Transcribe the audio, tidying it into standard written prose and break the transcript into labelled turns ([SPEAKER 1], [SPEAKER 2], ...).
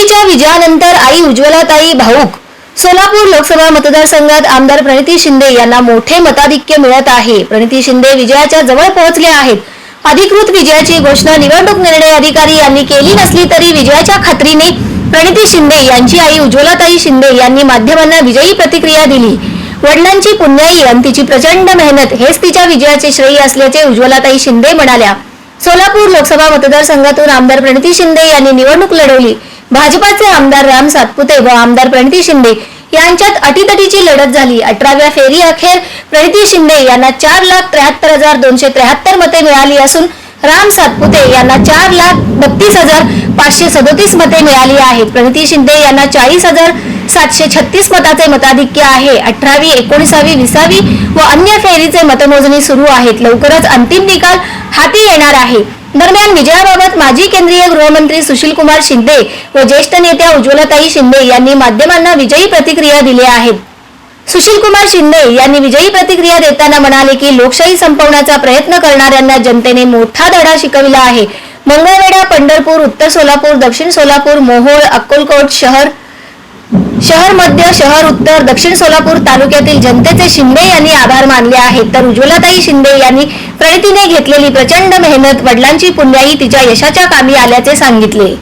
[SPEAKER 1] प्रणितीच्या विजयानंतर आई उज्ज्वलाताई भाऊक। सोलापूर लोकसभा मतदारसंघात आमदार प्रणिती शिंदे यांना मोठे मताधिक्य मिळत आहे। प्रणिती शिंदे विजयाच्या जवळ पोहोचले आहेत। अधिकृत विजयाची घोषणा निवडणूक निर्णय अधिकारी यांनी केली नसली तरी विजयाच्या खात्रीने प्रणिती शिंदे यांची आई उज्ज्वलाताई शिंदे यांनी माध्यमांना विजयी प्रतिक्रिया दिली। वडिलांची पुण्याई आणि तिची प्रचंड मेहनत हेच तिच्या विजयाचे श्रेय असल्याचे उज्ज्वलाताई शिंदे म्हणाल्या। सोलापूर लोकसभा मतदारसंघातून आमदार प्रणिती शिंदे यांनी निवडणूक लढवली। भाजपाचे आमदार राम सातपुते व आमदार प्रणिती शिंदे यांच्यात अटीतटीची लढत झाली। 18व्या फेरी अखेर प्रणिती शिंदे यांना 4,73,273 मते मिळाली असून राम सातपुते यांना 4,32,537 मते मिळाली आहेत। प्रणिती शिंदे यांना 40,736 मताचे मताधिक्य आहे। 18वी, 19वी, 20वी व अन्य फेरीचे मतमोजणी सुरू आहेत। लवकरच अंतिम निकाल हाती येणार आहे। दरम्यान विजयाबाबत माजी केंद्रीय गृहमंत्री सुशीलकुमार शिंदे व ज्येष्ठ नेत्या उज्ज्वलाताई शिंदे यांनी माध्यमांना विजयी प्रतिक्रिया दिल्या आहेत। सुशीलकुमार शिंदे यांनी विजयी प्रतिक्रिया देताना म्हणाले की लोकशाही संपवण्याचा प्रयत्न करणाऱ्यांना जनतेने मोठा धडा शिकविला आहे। मंगळवेढा, पंढरपूर, उत्तर सोलापूर, दक्षिण सोलापूर, मोहोळ, अक्कलकोट शहर मध्य, शहर उत्तर, दक्षिण सोलापूर तालुक्यातील जनतेचे शिंदे यांनी आभार मानले आहेत। तर उज्ज्वलाताई शिंदे यांनी प्रणितीने घेतलेली प्रचंड मेहनत, वडिलांची पुण्याई तिच्या यशाच्या कामी आल्याचे सांगितले।